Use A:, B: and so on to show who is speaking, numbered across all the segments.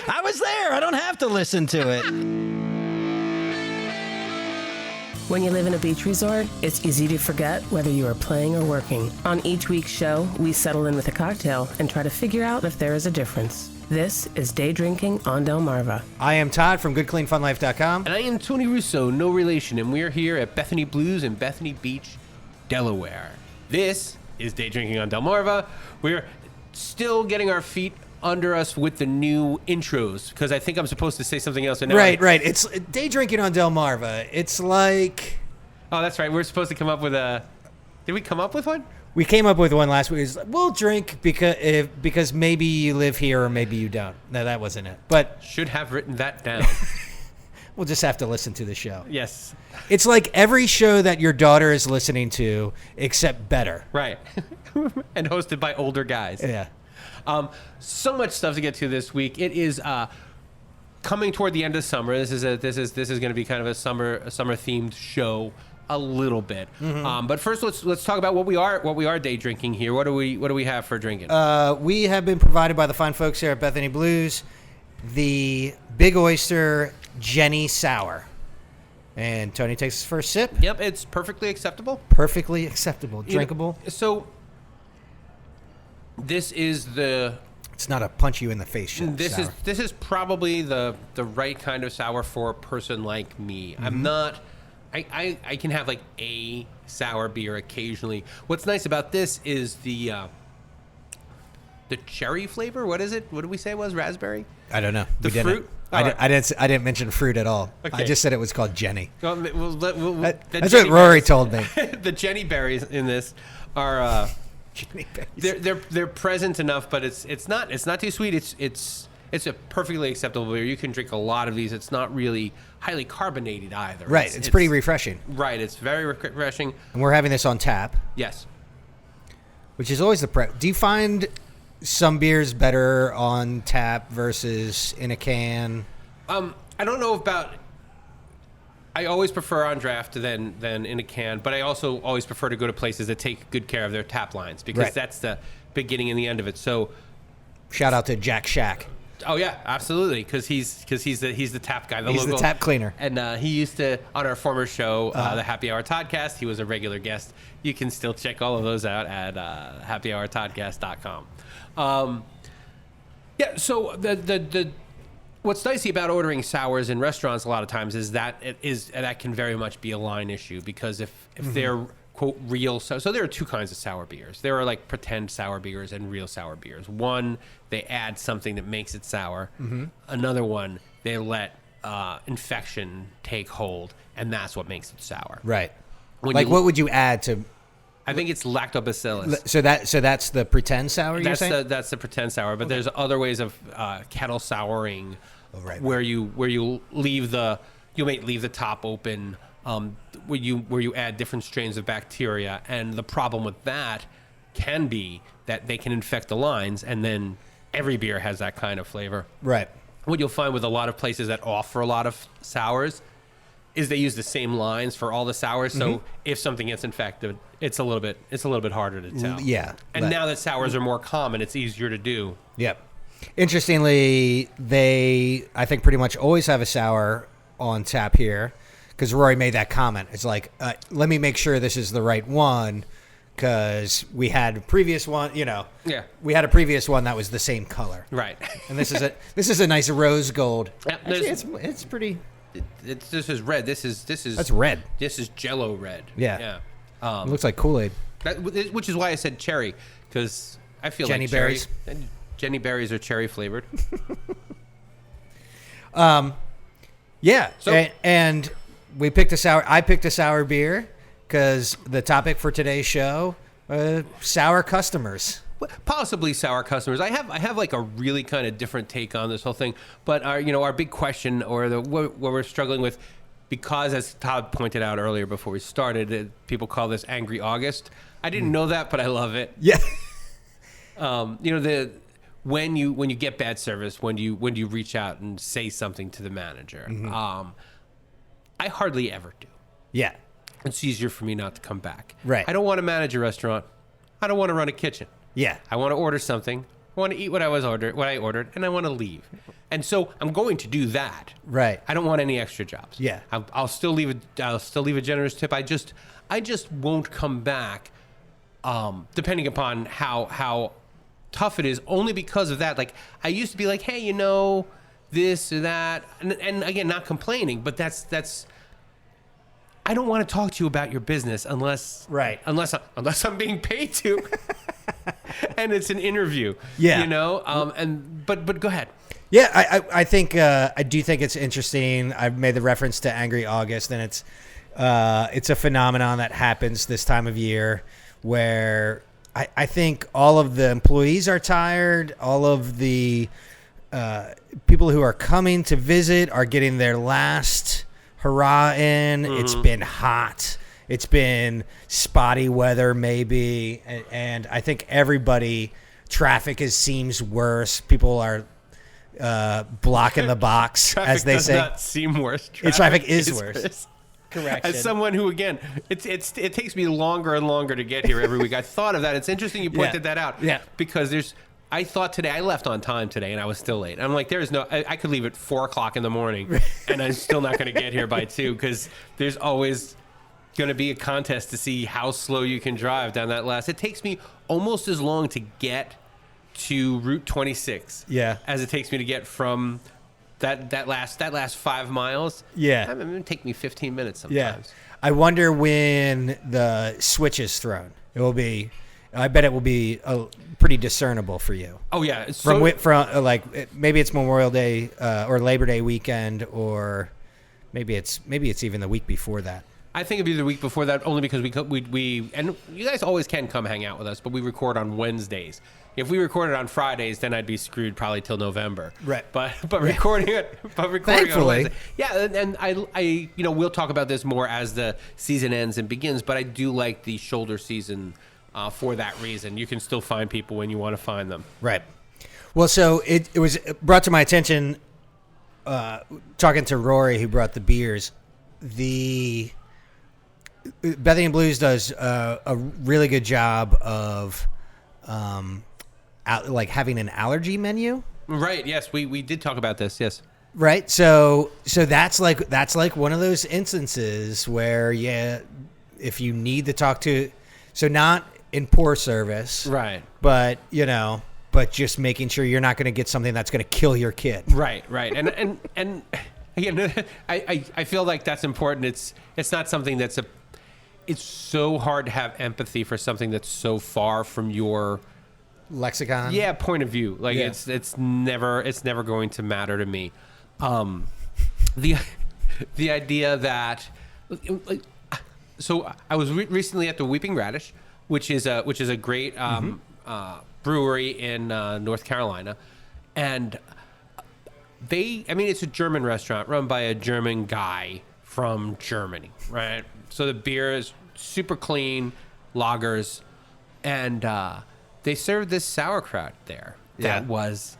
A: I was there. I don't have to listen to it.
B: When you live in a beach resort, it's easy to forget whether you are playing or working. On each week's show, we settle in with a cocktail and try to figure out if there is a difference. This is Day Drinking on Delmarva.
A: I am Todd from GoodCleanFunLife.com.
C: And I am Tony Russo, no relation, and we're here at Bethany Blues in Bethany Beach, Delaware. This is Day Drinking on Delmarva. We're still getting our feet under us with the new intros, because I think I'm supposed to say something else. And
A: Right. It's Day Drinking on Delmarva. It's like...
C: Oh, that's right. We're supposed to come up with a... Did we come up with one?
A: We came up with one last week. It's like, we'll drink because maybe you live here or maybe you don't. No, that wasn't it. But
C: should have written that down.
A: we'll just have to listen to the show.
C: Yes.
A: It's like every show that your daughter is listening to, except better.
C: Right. And hosted by older guys.
A: Yeah.
C: So much stuff to get to this week. It is coming toward the end of summer. This is going to be kind of a summer themed show a little bit. Mm-hmm. But first, let's talk about what we are day drinking here. What do we have for drinking?
A: We have been provided by the fine folks here at Bethany Blues, the Big Oyster Jenny Sour. And Tony takes his first sip.
C: Yep, it's perfectly acceptable.
A: Perfectly acceptable, drinkable.
C: So. This is the...
A: It's not a punch you in the face sour.
C: This is probably the right kind of sour for a person like me. Mm-hmm. I'm not... I can have like a sour beer occasionally. What's nice about this is the cherry flavor. What is it? What did we say it was? Raspberry?
A: I don't know.
C: The fruit?
A: I didn't mention fruit at all. Okay. I just said it was called Jenny.
C: That's
A: what Rory told me.
C: The Jenny berries in this are... They're present enough, but it's not too sweet. It's a perfectly acceptable beer. You can drink a lot of these. It's not really highly carbonated either.
A: Right. It's pretty refreshing.
C: Right. It's very refreshing.
A: And we're having this on tap.
C: Yes. Which
A: is always the Do you find some beers better on tap versus in a can?
C: I don't know about. I always prefer on draft than in a can, but I also always prefer to go to places that take good care of their tap lines, because that's the beginning and the end of it. So,
A: shout out to Jack Shack.
C: Oh yeah, absolutely, because he's the tap guy,
A: he's the tap cleaner,
C: and he used to on our former show, the Happy Hour Toddcast. He was a regular guest. You can still check all of those out at happyhourtoddcast.com. Yeah, so the what's dicey about ordering sours in restaurants a lot of times is that that can very much be a line issue, because if mm-hmm. they're quote real so there are two kinds of sour beers. There are like pretend sour beers and real sour beers. One, they add something that makes it sour. Mm-hmm. Another one, they let infection take hold, and that's what makes it sour.
A: Right. What would you add to?
C: I think it's lactobacillus.
A: So that's the pretend sour. You're saying?
C: That's the pretend sour. But there's other ways of kettle souring, where you leave you may leave the top open, where you add different strains of bacteria, and the problem with that can be that they can infect the lines, and then every beer has that kind of flavor.
A: Right.
C: What you'll find with a lot of places that offer a lot of sours is they use the same lines for all the sours. So mm-hmm. if something gets infected, it's a little bit harder to tell.
A: Yeah.
C: And now that sours are more common, it's easier to do.
A: Yep. Interestingly, they, I think, pretty much always have a sour on tap here, because Rory made that comment. It's like, let me make sure this is the right one, because we had a previous one,
C: Yeah.
A: We had a previous one that was the same color.
C: Right.
A: And this is a nice rose gold.
C: Yeah,
A: actually, it's pretty.
C: This is red. This is
A: that's red.
C: This is Jello red.
A: Yeah. It looks like Kool-Aid.
C: Which is why I said cherry, because I feel
A: Jenny
C: like
A: berries.
C: Jenny berries are cherry flavored.
A: Yeah. So, and we picked a sour. I picked a sour beer because the topic for today's show, sour customers.
C: Possibly sour customers. I have like a really kind of different take on this whole thing. But our big question, or what we're struggling with, because as Todd pointed out earlier before we started, people call this Angry August. I didn't know that, but I love it.
A: Yeah.
C: When you get bad service, when you reach out and say something to the manager, mm-hmm. I hardly ever do.
A: Yeah.
C: It's easier for me not to come back.
A: Right.
C: I don't want to manage a restaurant. I don't want to run a kitchen.
A: Yeah.
C: I want to order something. I want to eat what I ordered, and I want to leave. And so I'm going to do that.
A: Right.
C: I don't want any extra jobs.
A: Yeah.
C: I'll still leave a generous tip. I just won't come back, depending upon how tough it is, only because of that. Like, I used to be like, hey, this or that, and again, not complaining, but that's. I don't want to talk to you about your business unless I'm being paid to, and it's an interview.
A: Yeah.
C: But go ahead.
A: Yeah, I think I do think it's interesting. I've made the reference to Angry August, and it's a phenomenon that happens this time of year where I think all of the employees are tired, all of the people who are coming to visit are getting their last hurrah in. Mm-hmm. It's been hot. It's been spotty weather maybe, and I think traffic seems worse. People are blocking the box, as they say.
C: Traffic does not seem worse.
A: Traffic is worse. Correct.
C: As someone who, again, it takes me longer and longer to get here every week. I thought of that. It's interesting you pointed that out.
A: Yeah.
C: Because I thought today, I left on time today, and I was still late. I'm like, I could leave at 4 o'clock in the morning, and I'm still not going to get here by 2, because there's always going to be a contest to see how slow you can drive down that last. It takes me almost as long to get to Route 26 as it takes me to get from that last 5 miles.
A: Yeah.
C: It would take me 15 minutes sometimes.
A: Yeah. I wonder when the switch is thrown. I bet it will be pretty discernible for you.
C: Oh yeah,
A: from maybe it's Memorial Day or Labor Day weekend, or maybe it's even the week before that.
C: I think it'd be the week before that, only because we and you guys always can come hang out with us, but we record on Wednesdays. If we recorded on Fridays, then I'd be screwed probably till November.
A: Right.
C: But recording it,
A: Thankfully.
C: on Wednesday. Yeah, and I we'll talk about this more as the season ends and begins, but I do like the shoulder season for that reason. You can still find people when you want to find them. Right.
A: Well, so it was brought to my attention, talking to Rory, who brought the beers, the Bethany and Blues does a really good job of having an allergy menu.
C: Right. Yes, we did talk about this. Yes.
A: Right. So that's like one of those instances where if you need to talk to, so not in poor service,
C: right?
A: But just making sure you're not going to get something that's going to kill your kid.
C: Right. And again, I feel like that's important. It's not something that's it's so hard to have empathy for something that's so far from your
A: lexicon.
C: Yeah, point of view. Like it's never going to matter to me. The idea that so I was recently at the Weeping Radish, which is a great brewery in North Carolina, and it's a German restaurant run by a German guy from Germany, right? So the beer is super clean, lagers, and they served this sauerkraut there that was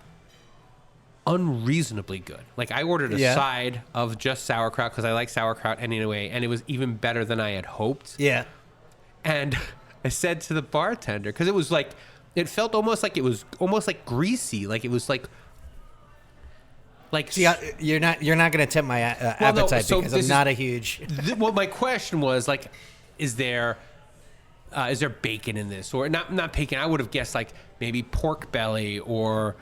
C: unreasonably good. Like, I ordered a side of just sauerkraut because I like sauerkraut anyway, and it was even better than I had hoped.
A: Yeah.
C: And I said to the bartender, because it felt almost like greasy, like it was like.
A: See, you're not going to tempt my appetite because I'm not a huge.
C: Well, my question was is there bacon in this, or not bacon? I would have guessed maybe pork belly or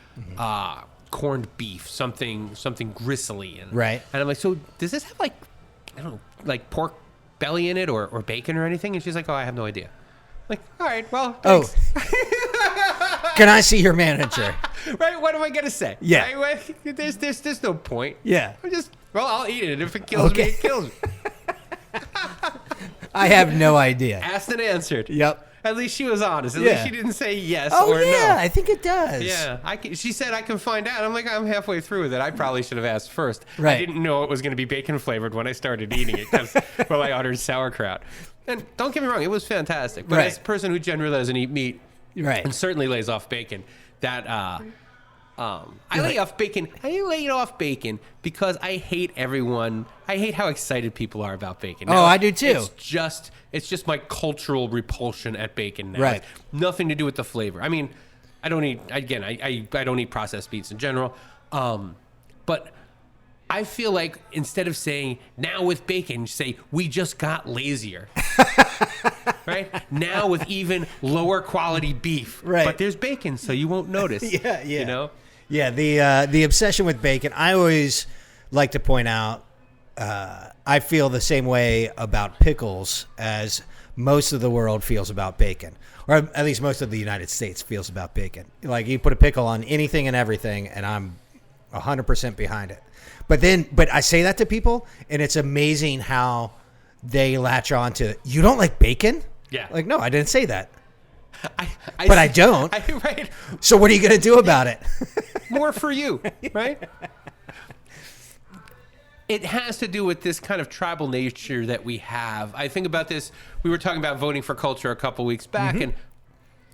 C: corned beef, something gristly,
A: right?
C: And I'm like, so does this have pork belly in it or bacon or anything? And she's like, oh, I have no idea. I'm like, all right, well, thanks.
A: Oh. Can I see your manager?
C: Right? What am I gonna say?
A: Yeah.
C: Right? There's no point.
A: Yeah.
C: I'll eat it. If it kills me, it kills me.
A: I have no idea.
C: Asked and answered.
A: Yep.
C: At least she was honest. At least she didn't say yes
A: or
C: no.
A: I think it does.
C: Yeah. She said I can find out. I'm like, I'm halfway through with it. I probably should have asked first.
A: Right.
C: I didn't know it was going to be bacon flavored when I started eating it because I ordered sauerkraut. And don't get me wrong, it was fantastic. But as a person who generally doesn't eat meat,
A: right,
C: and certainly lays off bacon, that I lay off bacon. I lay off bacon because I hate everyone. I hate how excited people are about bacon. Now,
A: I do too.
C: It's just my cultural repulsion at bacon now.
A: Right.
C: It's nothing to do with the flavor. I mean, I don't eat, again, I don't eat processed meats in general. But I feel like instead of saying, now with bacon, say, we just got lazier. Right? Now with even lower quality beef.
A: Right.
C: But there's bacon, so you won't notice.
A: Yeah.
C: You know?
A: Yeah, the obsession with bacon, I always like to point out, I feel the same way about pickles as most of the world feels about bacon. Or at least most of the United States feels about bacon. Like, you put a pickle on anything and everything, and I'm 100% behind it. But I say that to people, and it's amazing how they latch on to, you don't like bacon?
C: Yeah.
A: Like, no, I didn't say that.
C: But
A: I don't.
C: Right.
A: So what are you going to do about it?
C: More for you, right? It has to do with this kind of tribal nature that we have. I think about this. We were talking about voting for culture a couple weeks back, and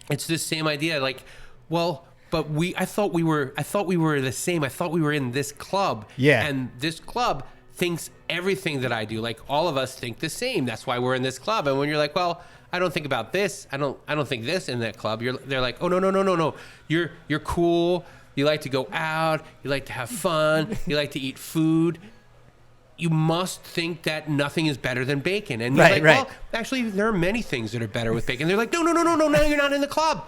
C: it's this same idea. Like, well, but I thought we were the same. I thought we were in this club.
A: Yeah.
C: And this club thinks everything that I do. Like, all of us think the same. That's why we're in this club. And when you're like, well, I don't think about this. I don't think this in that club. They're like, oh no. You're cool. You like to go out. You like to have fun. You like to eat food. You must think that nothing is better than bacon. And you're like, well, actually, there are many things that are better with bacon. They're like, no, now you're not in the club.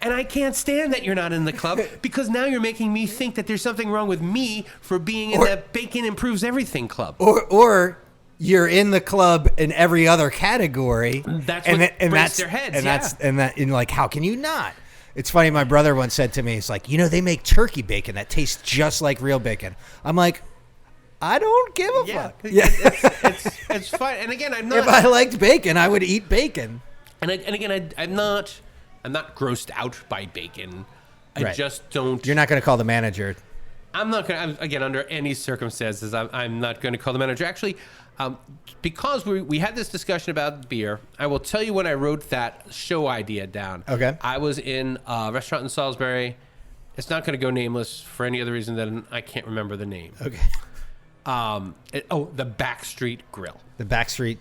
C: And I can't stand that you're not in the club, because now you're making me think that there's something wrong with me for being in the bacon improves everything club.
A: Or you're in the club in every other category.
C: That's what breaks their heads.
A: And like, how can you not? It's funny. My brother once said to me, it's like, they make turkey bacon that tastes just like real bacon. I'm like, I don't give a fuck.
C: Yeah, it's fine. And again, I'm not.
A: If I liked bacon, I would eat bacon.
C: And again, I'm not grossed out by bacon. I just don't.
A: You're not going to call the manager.
C: I'm not going to. Again, under any circumstances, I'm not going to call the manager. Actually, because we had this discussion about beer, I will tell you when I wrote that show idea down. Okay. I was in a restaurant in Salisbury. It's not going to go nameless for any other reason than I can't remember the name.
A: Okay.
C: The Backstreet Grill.
A: The Backstreet.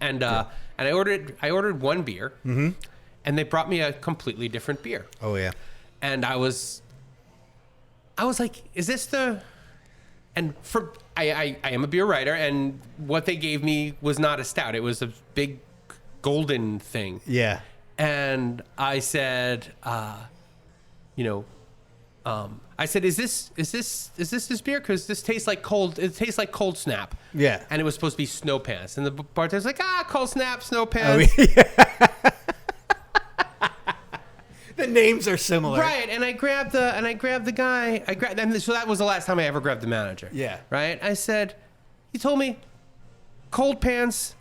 C: And I ordered one beer, and they brought me a completely different beer.
A: Oh yeah.
C: And I was like, is this the? And I am a beer writer, and what they gave me was not a stout. It was a big golden thing. Yeah. And I said, I said, is this beer? Because this tastes like cold. It tastes like Cold Snap. Yeah. And it was supposed to be Snow Pants. And the bartender's like, Cold Snap, Snow Pants. Oh, yeah.
A: The names are similar.
C: Right. And I grabbed the guy. So that was the last time I ever grabbed the manager. Yeah. Right. I said, he told me, Cold Pants,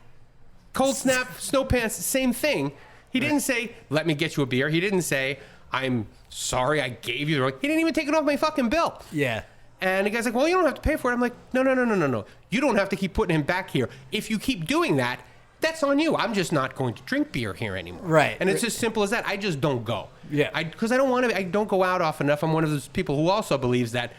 C: Cold Snap, Snow Pants, same thing. He didn't say, let me get you a beer. He didn't say, I'm sorry I gave you the wrong. He didn't even take it off my fucking bill. Yeah. And the guy's like, well, you don't have to pay for it. I'm like, no. You don't have to keep putting him back here. If you keep doing that, that's on you. I'm just not going to drink beer here anymore. Right. And it's as simple as that. I just don't go. Yeah. Because I don't go out often enough. I'm one of those people who also believes that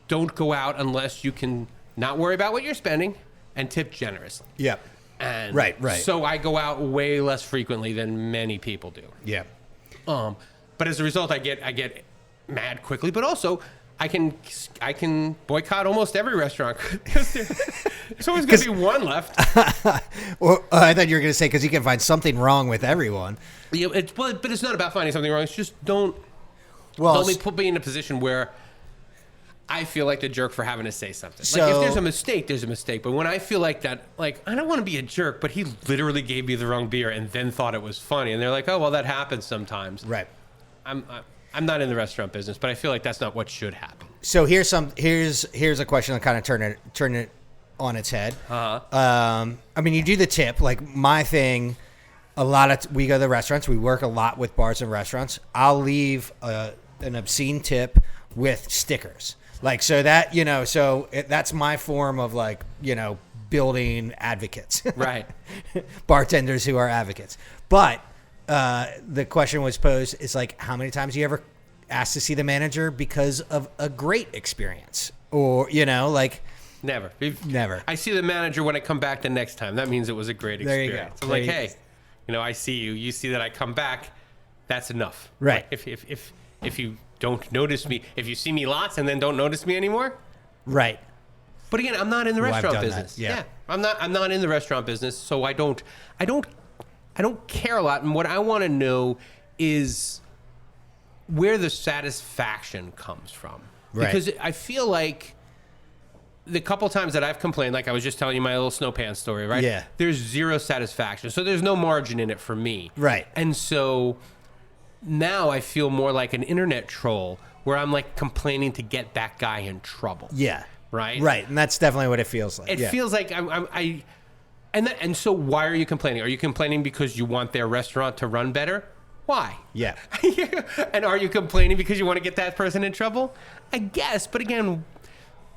C: don't go out unless you can not worry about what you're spending and tip generously. Yeah. And right. So I go out way less frequently than many people do. Yeah. But as a result, I get mad quickly. But also, I can boycott almost every restaurant because there's always going to be one left.
A: Well, I thought you were going to say because you can find something wrong with everyone.
C: Yeah, but it's not about finding something wrong. It's just don't put me in a position where I feel like the jerk for having to say something. Like, if there's a mistake, there's a mistake. But when I feel like that, like, I don't want to be a jerk, but he literally gave me the wrong beer and then thought it was funny. And they're like, oh, well, that happens sometimes. Right. I'm not in the restaurant business, but I feel like that's not what should happen.
A: So here's a question that kind of turn it on its head. I mean, you do the tip. Like my thing, we go to the restaurants. We work a lot with bars and restaurants. I'll leave an obscene tip with stickers. Like, so that, that's my form of like, building advocates. Right. Bartenders who are advocates. But the question was posed is like, how many times do you ever ask to see the manager because of a great experience? Or, like...
C: Never.
A: Never.
C: I see the manager when I come back the next time. That means it was a great experience.
A: There you go.
C: I'm like, hey, I see you. You see that I come back. that's enough.
A: Right.
C: Like if you don't notice me, if you see me lots and then don't notice me anymore.
A: Right.
C: But again, I'm not in the restaurant
A: done
C: business.
A: that. Yeah.
C: I'm not in the restaurant business, so I don't care a lot. And what I want to know is where the satisfaction comes from.
A: Right.
C: Because I feel like the couple times that I've complained, like I was just telling you my little snow pants story, right?
A: Yeah.
C: There's zero satisfaction. So there's no margin in it for me.
A: Right.
C: And so now I feel more like an internet troll where I'm like complaining to get that guy in trouble.
A: Yeah.
C: Right?
A: Right. And that's definitely what it feels like.
C: It
A: yeah.
C: feels like and so why are you complaining? Are you complaining because you want their restaurant to run better? Why?
A: Yeah.
C: And are you complaining because you want to get that person in trouble? I guess, but again,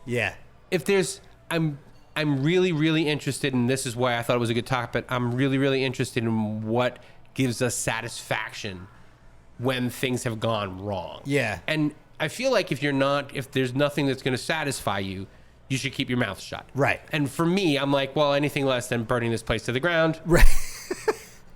A: Yeah.
C: if there's I'm really, really interested, and this is why I thought it was a good topic, but I'm really, really interested in what gives us satisfaction when things have gone wrong.
A: Yeah.
C: And I feel like if there's nothing that's going to satisfy you, you should keep your mouth shut.
A: Right.
C: And for me, I'm like, well, anything less than burning this place to the ground
A: Right.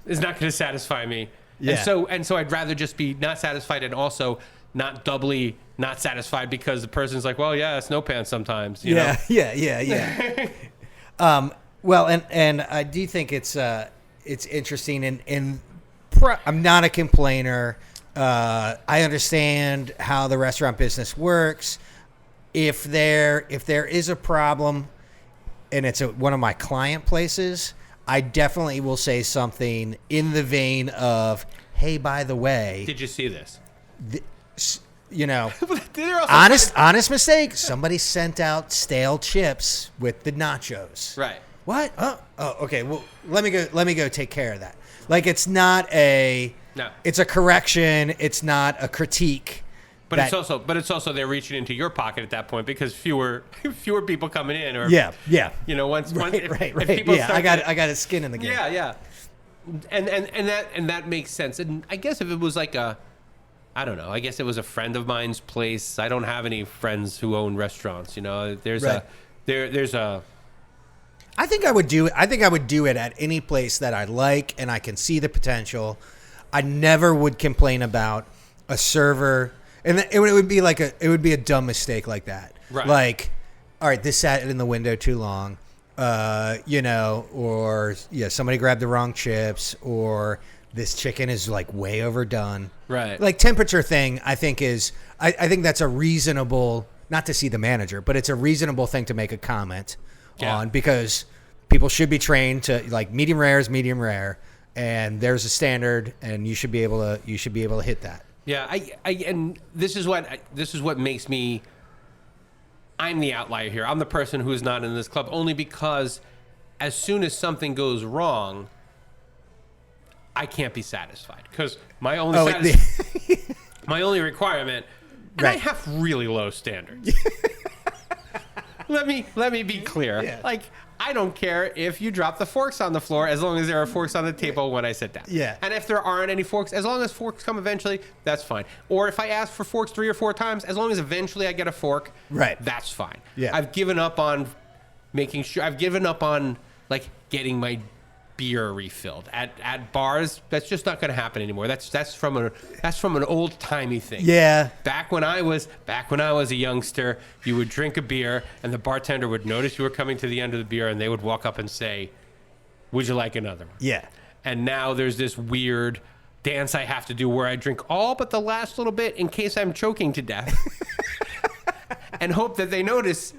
C: is not going to satisfy me.
A: Yeah.
C: And so I'd rather just be not satisfied and also not doubly not satisfied because the person's like, well, yeah, snow pants sometimes. You know?
A: Yeah. Well, and I do think it's interesting, and I'm not a complainer. I understand how the restaurant business works. If there is a problem, and it's one of my client places, I definitely will say something in the vein of, "Hey, by the way,
C: Did you see this?
A: honest mistake. Somebody sent out stale chips with the nachos.
C: Right.
A: What? Oh, okay. Well, let me go take care of that. Like, it's not a.
C: No.
A: It's a correction. It's not a critique.
C: But it's also they're reaching into your pocket at that point because fewer people coming in or
A: Yeah.
C: you know once
A: Right.
C: if people
A: Yeah.
C: start
A: I got a skin in the game.
C: yeah and that makes sense. And I guess if it was like I don't know, I guess it was a friend of mine's place. I don't have any friends who own restaurants, you know. There's
A: Right.
C: there's a
A: I think I would do it. I think I would do it at any place that I like and I can see the potential. I never would complain about a server, and it would be a dumb mistake like that.
C: Right.
A: Like, all right, this sat in the window too long, or somebody grabbed the wrong chips, or this chicken is like way overdone.
C: Right.
A: Like temperature thing, I think I think that's a reasonable, not to see the manager, but it's a reasonable thing to make a comment on, because people should be trained to, like, medium rare is medium rare, and there's a standard, and you should be able to hit that.
C: Yeah, and this is what makes me. I'm the outlier here. I'm the person who is not in this club, only because as soon as something goes wrong, I can't be satisfied because my only my only requirement, and I
A: Right.
C: have really low standards. Let me be clear.
A: Yeah.
C: Like, I don't care if you drop the forks on the floor as long as there are forks on the table when I sit down.
A: Yeah.
C: And if there aren't any forks, as long as forks come eventually, that's fine. Or if I ask for forks 3 or 4 times, as long as eventually I get a fork,
A: Right.
C: that's fine.
A: Yeah.
C: I've given up on making sure. I've given up on, like, getting my beer refilled at bars. That's just not going to happen anymore. That's from an old timey thing.
A: Yeah.
C: Back when I was a youngster, you would drink a beer and the bartender would notice you were coming to the end of the beer and they would walk up and say, "Would you like another one?"
A: Yeah.
C: And now there's this weird dance I have to do where I drink all but the last little bit in case I'm choking to death and hope that they notice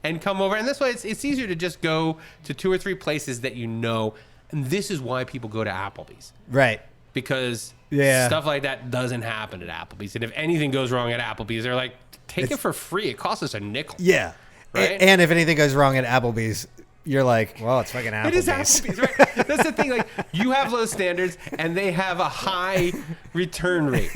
C: and come over. And this way it's easier to just go to 2 or 3 places that you know. And this is why people go to Applebee's.
A: Right.
C: Because
A: Yeah.
C: stuff like that doesn't happen at Applebee's. And if anything goes wrong at Applebee's, they're like, take it for free. It costs us a nickel.
A: Yeah.
C: Right?
A: And if anything goes wrong at Applebee's, you're like, well, it's fucking Applebee's.
C: It is Applebee's, right? That's the thing. Like, you have low standards, and they have a high return rate.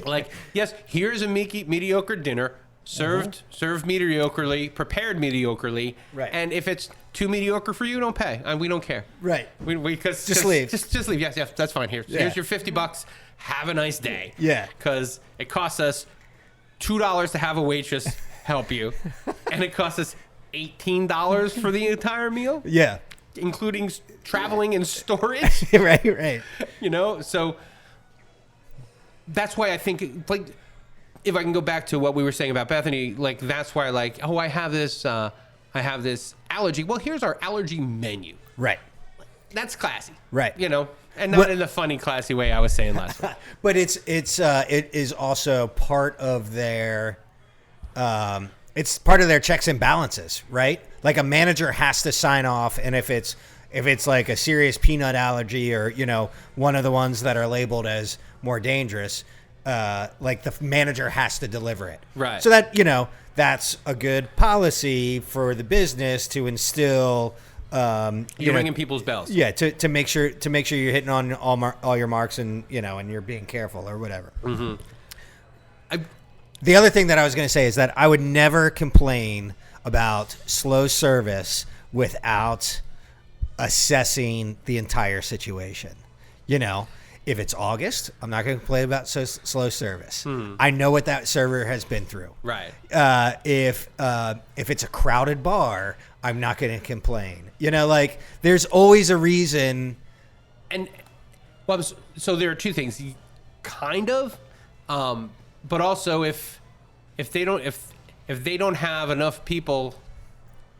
C: Like, yes, here's a mediocre dinner, served mediocrely, prepared mediocrely,
A: Right.
C: And if it's too mediocre for you, don't pay. We don't care.
A: Right.
C: Because
A: Just leave.
C: Just leave. Yes, that's fine. Here's your $50. Have a nice day.
A: Yeah.
C: Because it costs us $2 to have a waitress help you, and it costs us $18 for the entire meal,
A: Yeah.
C: including traveling and storage.
A: Right.
C: You know, so that's why I think, like, if I can go back to what we were saying about Bethany, like, that's why, like, oh, I have this allergy. Well, here's our allergy menu.
A: Right.
C: That's classy.
A: Right.
C: You know, and not in the funny, classy way I was saying last week.
A: But it is also part of their, it's part of their checks and balances, right? Like a manager has to sign off, and if it's like a serious peanut allergy or, you know, one of the ones that are labeled as more dangerous, like the manager has to deliver it.
C: Right.
A: So that, you know, that's a good policy for the business to instill.
C: You're ringing people's bells.
A: Yeah, to make sure you're hitting on all your marks, and, you know, and you're being careful or whatever.
C: Mm-hmm.
A: The other thing that I was going to say is that I would never complain about slow service without assessing the entire situation. You know, if it's August, I'm not going to complain about slow service. I know what that server has been through.
C: Right.
A: If it's a crowded bar, I'm not going to complain. You know, like, there's always a reason.
C: And well, so there are two things, kind of, but also if they don't have enough people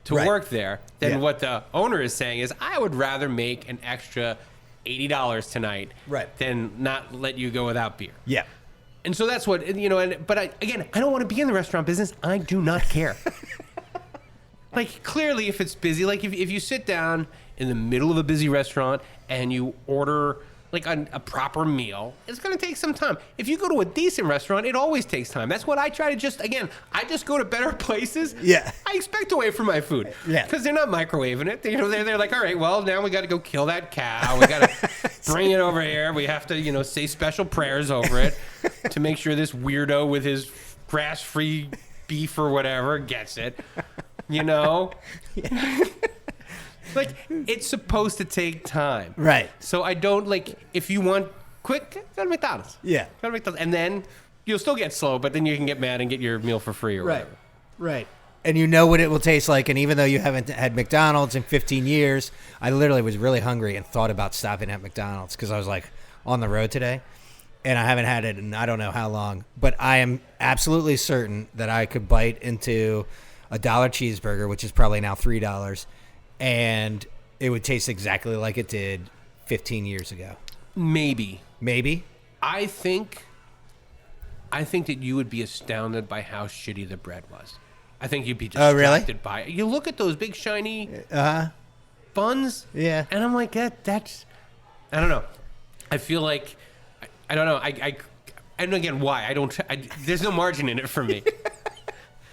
C: to
A: Right.
C: work there, then what the owner is saying is, I would rather make an extra $80 tonight,
A: Right.
C: than not let you go without beer.
A: Yeah.
C: And so that's what, you know. But I don't want to be in the restaurant business. I do not care. Like, clearly, if it's busy, like if you sit down in the middle of a busy restaurant and you order like a proper meal, it's going to take some time. If you go to a decent restaurant, it always takes time. That's what I try to I just go to better places.
A: Yeah.
C: I expect to wait for my food.
A: Yeah.
C: Because they're not microwaving it. You know, they're like, all right, well, now we got to go kill that cow. We got to bring it over here. We have to, you know, say special prayers over it to make sure this weirdo with his grass-free beef or whatever gets it. You know? Like, it's supposed to take time.
A: Right.
C: So I don't, like, if you want quick, go to McDonald's.
A: Yeah.
C: Go to McDonald's. And then you'll still get slow, but then you can get mad and get your meal for free or whatever.
A: Right. And you know what it will taste like. And even though you haven't had McDonald's in 15 years, I literally was really hungry and thought about stopping at McDonald's because I was, like, on the road today. And I haven't had it in I don't know how long. But I am absolutely certain that I could bite into a $1 cheeseburger, which is probably now $3, and it would taste exactly like it did 15 years ago.
C: Maybe.
A: I
C: think that you would be astounded by how shitty the bread was. I think you'd be distracted by it. You look at those big shiny buns,
A: Yeah.
C: and I'm like, that's I don't know. I feel like I don't know. I and again, why? There's no margin in it for me.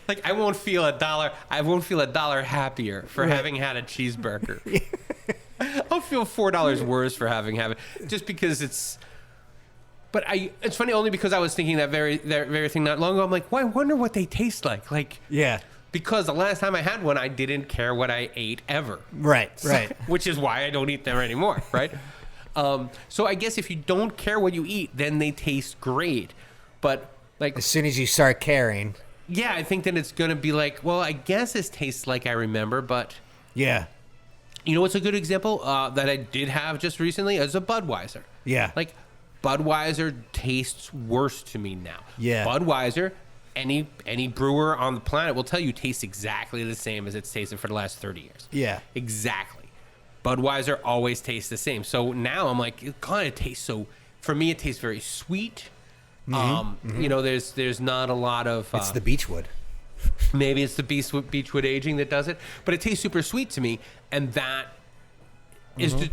C: Like, I won't feel $1. I won't feel $1 happier for having had a cheeseburger. I'll feel $4 worse for having had it, just because it's. But it's funny only because I was thinking that very thing not long ago. I'm like, well, I wonder what they taste like. Like,
A: Yeah.
C: Because the last time I had one, I didn't care what I ate ever.
A: Right.
C: Which is why I don't eat them anymore, right? So I guess if you don't care what you eat, then they taste great. But, like,
A: As soon as you start caring.
C: yeah, I think that it's going to be like, well, I guess this tastes like I remember, but
A: Yeah.
C: you know what's a good example that I did have just recently is a Budweiser.
A: Yeah.
C: Like, Budweiser tastes worse to me now.
A: Yeah.
C: Budweiser, any brewer on the planet will tell you tastes exactly the same as it's tasted for the last 30 years.
A: Yeah.
C: Exactly. Budweiser always tastes the same. So now I'm like, it kind of tastes so, for me, it tastes very sweet. You know, there's not a lot of.
A: It's the beechwood.
C: Maybe it's the beechwood aging that does it, but it tastes super sweet to me, and that is just.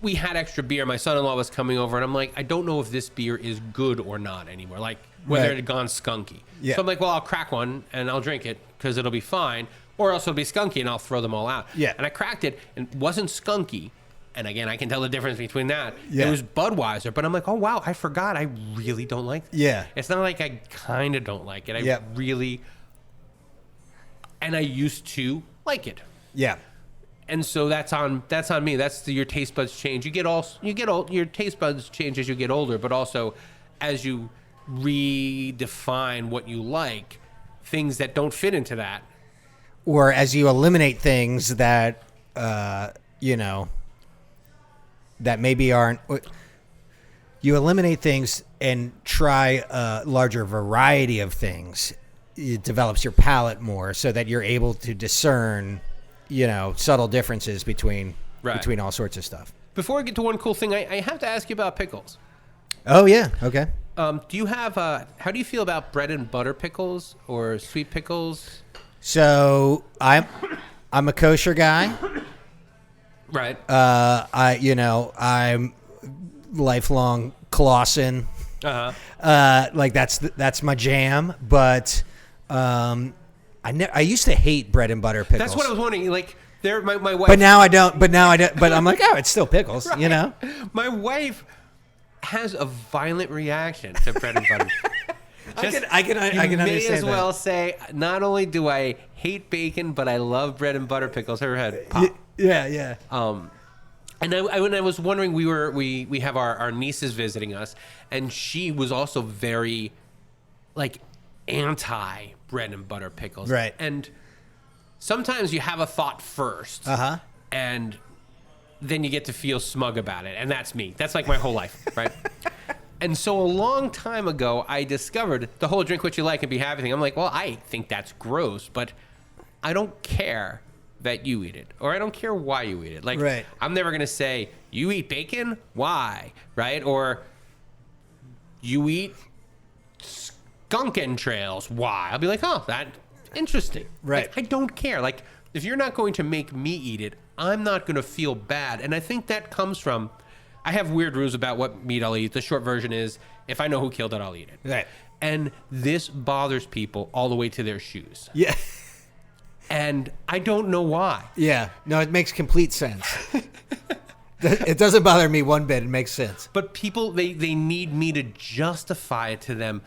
C: We had extra beer. My son-in-law was coming over, and I'm like, I don't know if this beer is good or not anymore. Like, whether it had gone skunky.
A: Yeah.
C: So I'm like, well, I'll crack one and I'll drink it because it'll be fine, or else it'll be skunky and I'll throw them all out.
A: Yeah.
C: And I cracked it and it wasn't skunky. And again, I can tell the difference between that.
A: Yeah.
C: It was Budweiser, but I'm like, oh, wow, I forgot. I really don't like it.
A: Yeah.
C: It's not like I kind of don't like it. I really, and I used to like it.
A: Yeah.
C: And so that's on me. That's your taste buds change. You get old. Your taste buds change as you get older, but also as you redefine what you like, things that don't fit into that.
A: Or as you eliminate things that, you know, that maybe aren't. you eliminate things and try a larger variety of things, it develops your palate more so that you're able to discern, subtle differences between all sorts of stuff.
C: Before I get to one cool thing, I have to ask you about pickles.
A: Oh, yeah. Okay.
C: Do you have, how do you feel about bread and butter pickles or sweet pickles?
A: So I'm a kosher guy.
C: Right.
A: I'm lifelong Clausen. Like that's my jam. But I used to hate bread and butter pickles.
C: That's what I was wondering. Like, my wife.
A: But now I don't. But I'm like, oh, it's still pickles.
C: Right. My wife has a violent reaction to bread and butter.
A: I can understand.
C: May as well say, not only do I hate bacon, but I love bread and butter pickles. Her head pop.
A: Yeah.
C: And when I was wondering, we have our nieces visiting us, and she was also very, like, anti bread and butter pickles.
A: Right.
C: And sometimes you have a thought first, and then you get to feel smug about it, and that's me. That's like my whole life, right? And so a long time ago, I discovered the whole drink what you like and be happy thing. I'm like, well, I think that's gross, but I don't care that you eat it, or I don't care why you eat it. Like,
A: right.
C: I'm never going to say, you eat bacon? Why? Right? Or you eat skunk entrails? Why? I'll be like, oh, that's interesting.
A: Right.
C: Like, I don't care. Like, if you're not going to make me eat it, I'm not going to feel bad. And I think that comes from, I have weird rules about what meat I'll eat. The short version is, if I know who killed it, I'll eat it.
A: Right.
C: And this bothers people all the way to their shoes.
A: Yeah.
C: And I don't know why.
A: Yeah. No, it makes complete sense. It doesn't bother me one bit. It makes sense.
C: But people, they need me to justify it to them.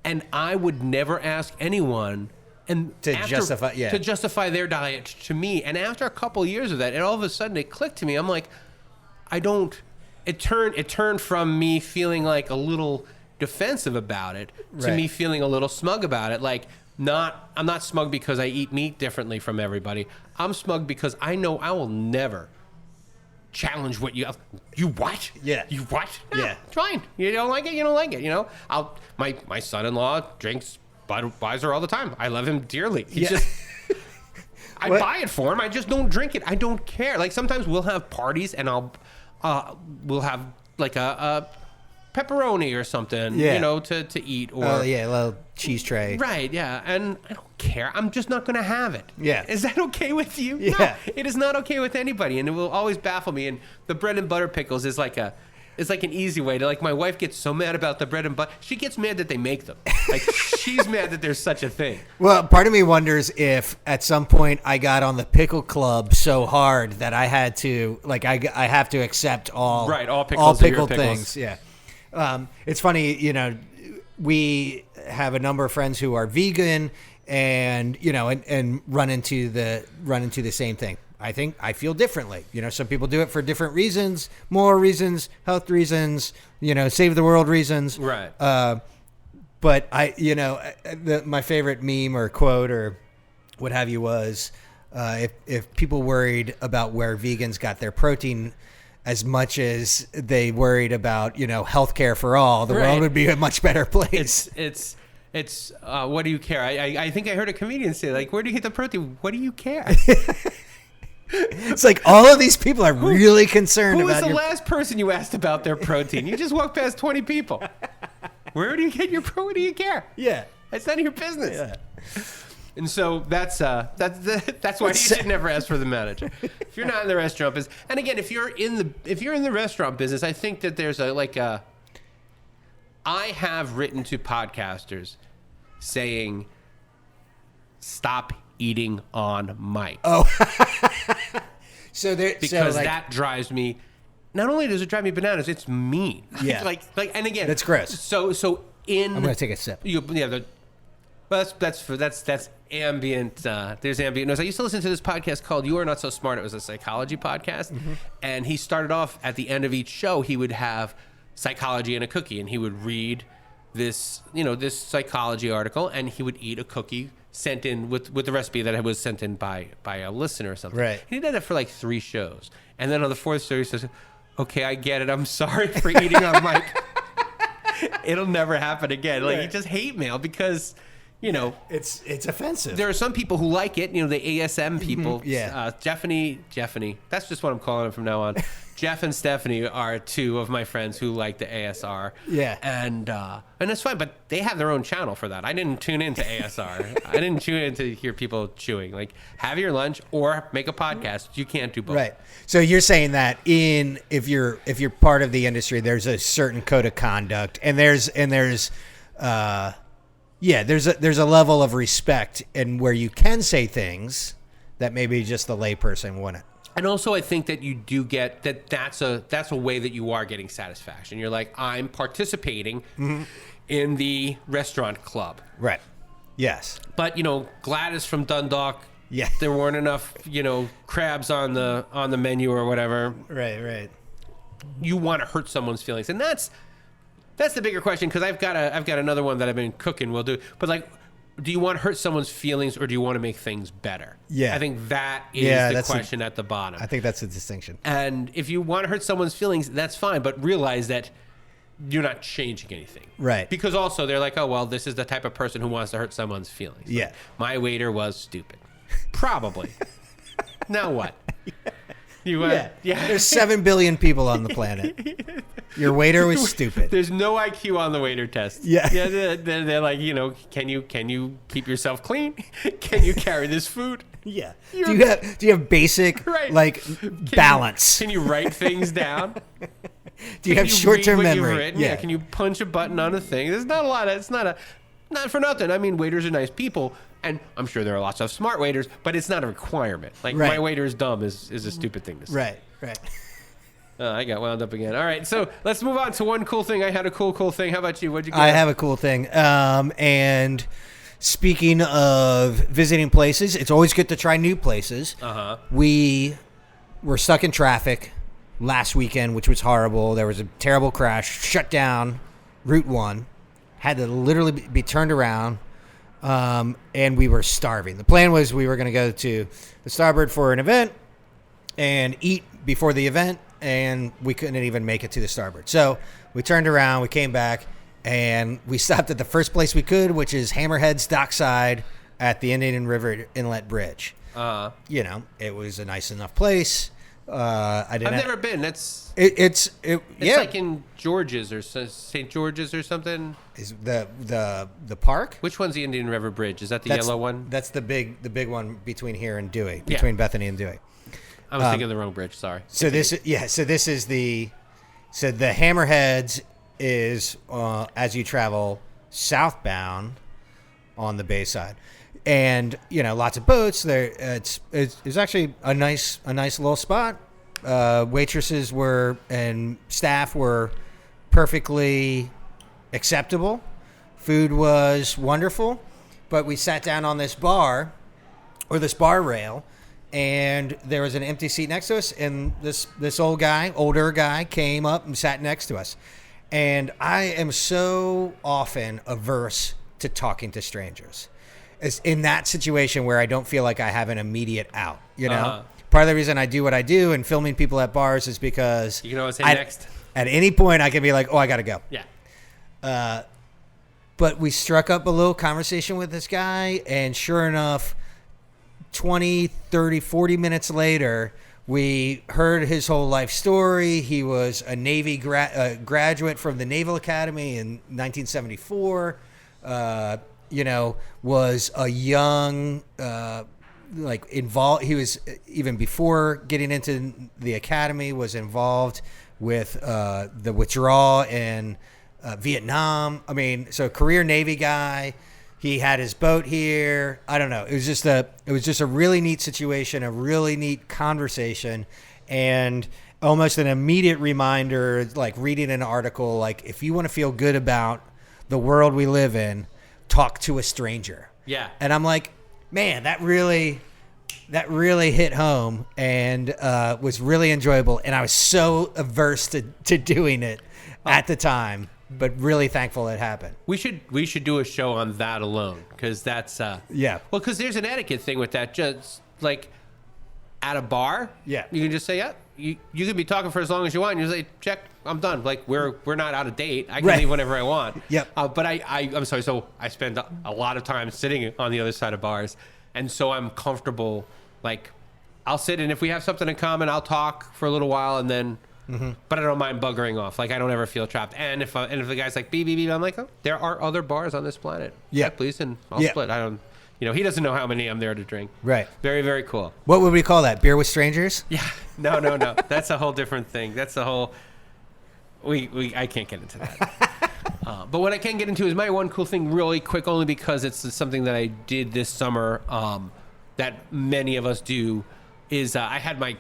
C: And I would never ask anyone to justify their diet to me. And after a couple of years of that, and all of a sudden it clicked to me. I'm like, it turned from me feeling like a little defensive about it to me feeling a little smug about it. Like, I'm not smug because I eat meat differently from everybody. I'm smug because I know I will never challenge what you what?
A: Yeah.
C: You what? No,
A: Yeah.
C: it's fine. You don't like it, you don't like it. My son-in-law drinks Budweiser all the time. I love him dearly. I buy it for him. I just don't drink it. I don't care. Like, sometimes we'll have parties and we'll have like a pepperoni or something, to eat. Or
A: a little cheese tray.
C: Right, yeah. And I don't care. I'm just not going to have it.
A: Yeah.
C: Is that okay with you?
A: Yeah.
C: No, it is not okay with anybody, and it will always baffle me. And the bread and butter pickles is like an easy way to, like, my wife gets so mad about the bread and butter. She gets mad that they make them. Like, she's mad that there's such a thing.
A: Well, part of me wonders if at some point I got on the pickle club so hard that I had to, like, I have to accept all
C: pickles
A: pickled things. Yeah. It's funny, we have a number of friends who are vegan and run into the same thing. I feel differently. Some people do it for different reasons, moral reasons, health reasons, save the world reasons.
C: Right.
A: But my favorite meme or quote or what have you was, if people worried about where vegans got their protein as much as they worried about, healthcare for all, the world would be a much better place.
C: It's what do you care? I think I heard a comedian say, like, where do you get the protein? What do you care?
A: It's like all of these people are really concerned about
C: Who was the last person you asked about their protein? You just walked past 20 people. Where do you get your protein? What do you care?
A: Yeah.
C: It's none of your business.
A: Yeah.
C: And so that's why you should never ask for the manager. If you're not in the restaurant business, and again, if you're in the restaurant business, I think that there's I have written to podcasters saying, stop eating on mic.
A: Oh,
C: because that drives me. Not only does it drive me bananas, it's mean.
A: Yeah.
C: and again,
A: that's gross.
C: So I'm
A: gonna take a sip.
C: That's ambient. There's ambient noise. I used to listen to this podcast called "You Are Not So Smart." It was a psychology podcast, and he started off at the end of each show. He would have psychology and a cookie, and he would read this psychology article, and he would eat a cookie sent in with the recipe that was sent in by a listener or something.
A: Right.
C: And he did that for like 3 shows, and then on the 4th show he says, okay, I get it. I'm sorry for eating on mic. It'll never happen again. Like, you just hate mail because, you know,
A: it's offensive.
C: there are some people who like it. You know, the ASM people.
A: Yeah.
C: Jeffany. That's just what I'm calling them from now on. Jeff and Stephanie are two of my friends who like the ASR.
A: Yeah.
C: And that's fine, but they have their own channel for that. I didn't tune into ASR. I didn't tune in to hear people chewing. Like, have your lunch or make a podcast. You can't do both.
A: Right. So you're saying that if you're part of the industry, there's a certain code of conduct, and there's a level of respect, and where you can say things that maybe just the layperson wouldn't.
C: And also, I think that you do get that's a way that you are getting satisfaction. You're like, I'm participating in the restaurant club.
A: Right. Yes.
C: But, you know, Gladys from Dundalk,
A: Yeah.
C: there weren't enough, you know, crabs on the menu or whatever.
A: Right.
C: You want to hurt someone's feelings, and that's the bigger question, because I've got another one that I've been cooking. We'll do, but like, do you want to hurt someone's feelings or do you want to make things better?
A: Yeah.
C: I think that is the question at the bottom.
A: I think that's the distinction.
C: And if you want to hurt someone's feelings, that's fine, but realize that you're not changing anything.
A: Right.
C: Because also they're like, oh, well, this is the type of person who wants to hurt someone's feelings.
A: Yeah.
C: Like, my waiter was stupid. Probably. Now what? Yeah.
A: There's 7 billion people on the planet. Your waiter was stupid.
C: There's no IQ on the waiter test.
A: Yeah.
C: They're like, you know, can you keep yourself clean? Can you carry this food?
A: Yeah. Do you have basic balance?
C: Can you write things down?
A: Do you have short-term
C: read what you've
A: memory?
C: written? Yeah. Can you punch a button on a thing? There's not a lot. It's not for nothing. I mean, waiters are nice people, and I'm sure there are lots of smart waiters, but it's not a requirement. Like, my waiter is dumb is a stupid thing to say.
A: Right.
C: I got wound up again. All right, so let's move on to one cool thing. I had a cool thing. How about you? What'd you get?
A: I have a cool thing. And speaking of visiting places, it's always good to try new places. We were stuck in traffic last weekend, which was horrible. There was a terrible crash, shut down Route 1, had to literally be turned around, and we were starving. The plan was we were going to go to the Starboard for an event and eat before the event, and we couldn't even make it to the Starboard. So we turned around, we came back, and we stopped at the first place we could, which is Hammerhead's Dockside at the Indian River Inlet Bridge. You know, it was a nice enough place. I've
C: never been. It's
A: like
C: in George's or St. George's or something.
A: Is the park?
C: Which one's the Indian River Bridge? Is that the yellow one?
A: That's the big one between here and Dewey, between Bethany and Dewey.
C: I was thinking of the wrong bridge. Sorry.
A: So this is the Hammerheads is as you travel southbound on the Bayside, and you know, lots of boats there. It's actually a nice little spot. Waitresses and staff were perfectly acceptable. Food was wonderful, but we sat down on this bar rail, and there was an empty seat next to us, and this older guy came up and sat next to us. And I am so often averse to talking to strangers. It's in that situation where I don't feel like I have an immediate out, you know? Part of the reason I do what I do and filming people at bars is because
C: you can always say next.
A: At any point I can be like, oh, I got to go.
C: Yeah.
A: But we struck up a little conversation with this guy, and sure enough, 20, 30, 40 minutes later, we heard his whole life story. He was a Navy graduate from the Naval Academy in 1974. You know, was a young, involved. He was, even before getting into the academy, was involved with the withdrawal in Vietnam. I mean, so career Navy guy. He had his boat here. I don't know. It was just a really neat situation, a really neat conversation, and almost an immediate reminder, like reading an article, like if you want to feel good about the world we live in, talk to a stranger.
C: Yeah.
A: And I'm like, man, that really hit home, and was really enjoyable. And I was so averse to doing it at the time, but really thankful it happened.
C: We should do a show on that alone, because that's
A: yeah.
C: Well, because there's an etiquette thing with that. Just like at a bar,
A: yeah,
C: you can just say, yeah, you can be talking for as long as you want. And you say, check, I'm done. Like we're not out of date. I can
A: Right.
C: leave whenever I want.
A: Yep.
C: But I'm sorry. So I spend a lot of time sitting on the other side of bars, and so I'm comfortable. Like I'll sit, and if we have something in common, I'll talk for a little while, and then. But I don't mind buggering off. Like I don't ever feel trapped. And if the guy's like beep beep beep, I'm like, oh, there are other bars on this planet.
A: Yeah,
C: please, and I'll split. I don't. He doesn't know how many I'm there to drink.
A: Right.
C: Very, very cool.
A: What would we call that? Beer with strangers?
C: Yeah. No. That's a whole different thing. That's a whole. I can't get into that. But what I can get into is my one cool thing, really quick, only because it's something that I did this summer. That many of us do is I had my.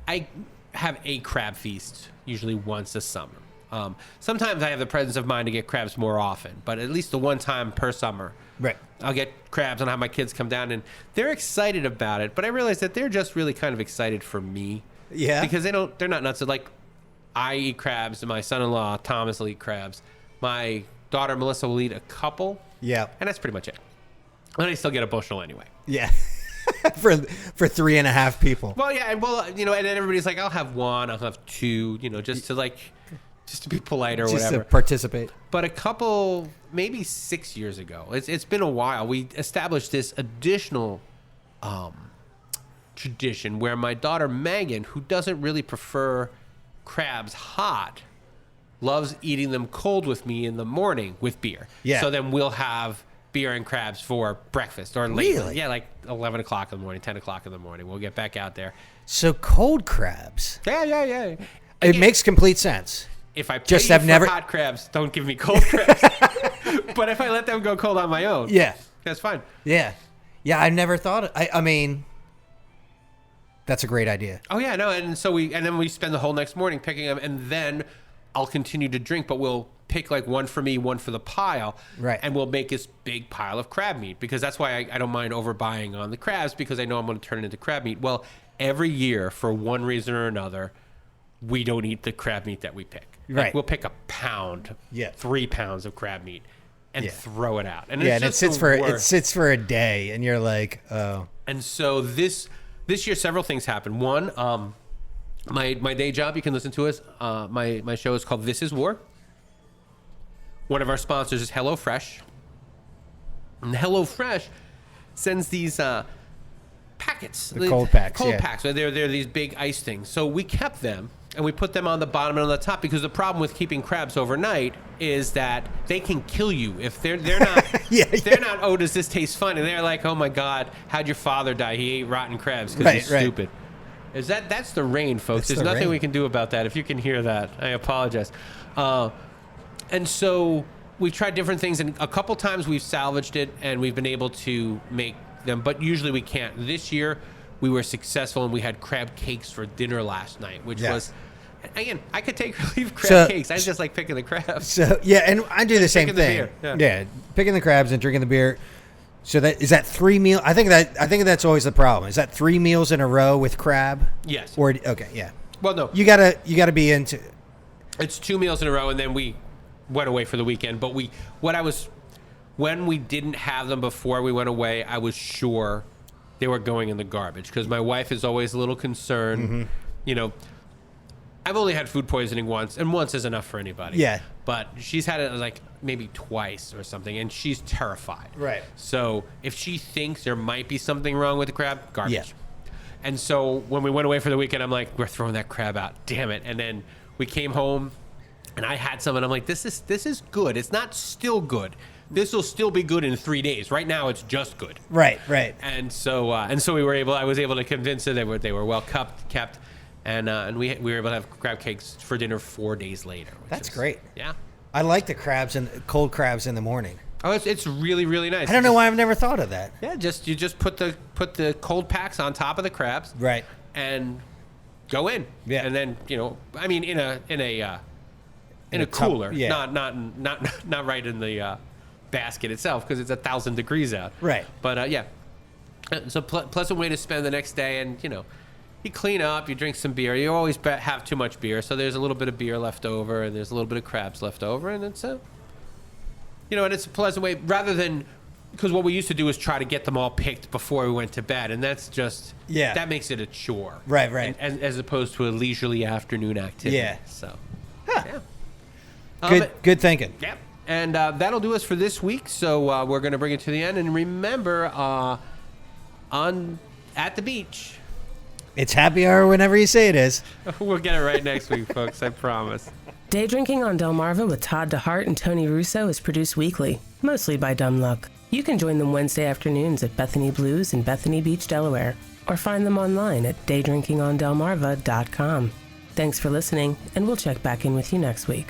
C: I have a crab feast usually once a summer. Sometimes I have the presence of mind to get crabs more often, but at least the one time per summer.
A: Right.
C: I'll get crabs and have my kids come down, and they're excited about it, but I realize that they're just really kind of excited for me.
A: Yeah.
C: Because they're not nuts. Like, I eat crabs, and my son-in-law, Thomas, will eat crabs. My daughter, Melissa, will eat a couple.
A: Yeah.
C: And that's pretty much it. And I still get a bushel anyway.
A: Yeah. for 3.5 people.
C: Well, yeah, and and then everybody's like, I'll have one, I'll have two, just to be polite or
A: Just
C: whatever.
A: to participate.
C: But a couple, maybe 6 years ago, it's been a while, we established this additional tradition where my daughter Megan, who doesn't really prefer crabs hot, loves eating them cold with me in the morning with beer.
A: Yeah.
C: So then we'll have beer and crabs for breakfast or late.
A: Really?
C: Yeah, like 11 o'clock in the morning, 10 o'clock in the morning. We'll get back out there.
A: So cold crabs.
C: Yeah.
A: It makes complete sense.
C: If I pay
A: Just
C: you
A: have
C: for
A: never-
C: hot crabs, don't give me cold crabs. But if I let them go cold on my own,
A: Yeah.
C: that's fine.
A: Yeah. Yeah, I never thought I mean, that's a great idea.
C: Oh yeah, no, and then we spend the whole next morning picking them, and then I'll continue to drink, but we'll pick like one for me, one for the pile,
A: Right.
C: And we'll make this big pile of crab meat because that's why I don't mind overbuying on the crabs because I know I'm going to turn it into crab meat. Well, every year for one reason or another, we don't eat the crab meat that we pick. Like,
A: Right.
C: we'll pick a pound, 3 pounds of crab meat, and throw it out. And
A: Yeah,
C: it's
A: and it
C: just
A: sits
C: the
A: for
C: worst.
A: a day, and you're like, oh.
C: And so this year, several things happened. One, my day job, you can listen to us. My show is called This Is War. One of our sponsors is HelloFresh. And HelloFresh sends these packets.
A: The cold packs,
C: Cold
A: yeah.
C: packs. They're these big ice things. So we kept them, and we put them on the bottom and on the top because the problem with keeping crabs overnight is that they can kill you if they're not. They're not. Oh, does this taste fun? And they're like, oh my God, how'd your father die? He ate rotten crabs because he's stupid. That's the rain, folks. There's nothing we can do about that. If you can hear that, I apologize. And so we've tried different things, and a couple times we've salvaged it, and we've been able to make them, but usually we can't. This year, we were successful, and we had crab cakes for dinner last night, which was, again, I could take or leave crab cakes. I just like picking the crabs.
A: So, yeah, and I do the same thing.
C: The beer.
A: Yeah, picking the crabs and drinking the beer. So is that 3 meals? I think that's always the problem. Is that 3 meals in a row with crab?
C: Yes.
A: Or okay, yeah.
C: Well, no.
A: You gotta be into.
C: It's 2 meals in a row, and then we went away for the weekend. But when we didn't have them before we went away, I was sure they were going in the garbage because my wife is always a little concerned. Mm-hmm. I've only had food poisoning once, and once is enough for anybody.
A: Yeah.
C: But she's had it like maybe twice or something, and she's terrified.
A: Right.
C: So if she thinks there might be something wrong with the crab, garbage.
A: Yeah.
C: And so when we went away for the weekend, I'm like, we're throwing that crab out. Damn it. And then we came home, and I had some, and I'm like, this is good. It's not still good. This will still be good in 3 days. Right now, it's just good.
A: Right.
C: And so I was able to convince her they were well kept, and we were able to have crab cakes for dinner 4 days later.
A: That's great.
C: Yeah.
A: I like the crabs and cold crabs in the morning.
C: Oh, it's really, really nice.
A: I don't know why I've never thought of that.
C: Yeah, you just put the cold packs on top of the crabs.
A: Right.
C: And go in.
A: Yeah.
C: And then in a cooler,
A: yeah.
C: not right in the basket itself because it's 1,000 degrees out.
A: Right.
C: But yeah, it's a pleasant way to spend the next day, and you clean up, you drink some beer. You always have too much beer, so there's a little bit of beer left over, and there's a little bit of crabs left over, and it's and it's a pleasant way rather than because what we used to do is try to get them all picked before we went to bed, and that's just that makes it a chore,
A: Right.
C: as opposed to a leisurely afternoon activity.
A: Yeah.
C: So,
A: Good thinking.
C: Yeah. And that'll do us for this week. So we're going to bring it to the end. And remember, at the beach,
A: it's happy hour whenever you say it is.
C: We'll get it right next week, folks. I promise.
B: Day Drinking on Delmarva with Todd DeHart and Tony Russo is produced weekly, mostly by dumb luck. You can join them Wednesday afternoons at Bethany Blues in Bethany Beach, Delaware, or find them online at daydrinkingondelmarva.com. Thanks for listening, and we'll check back in with you next week.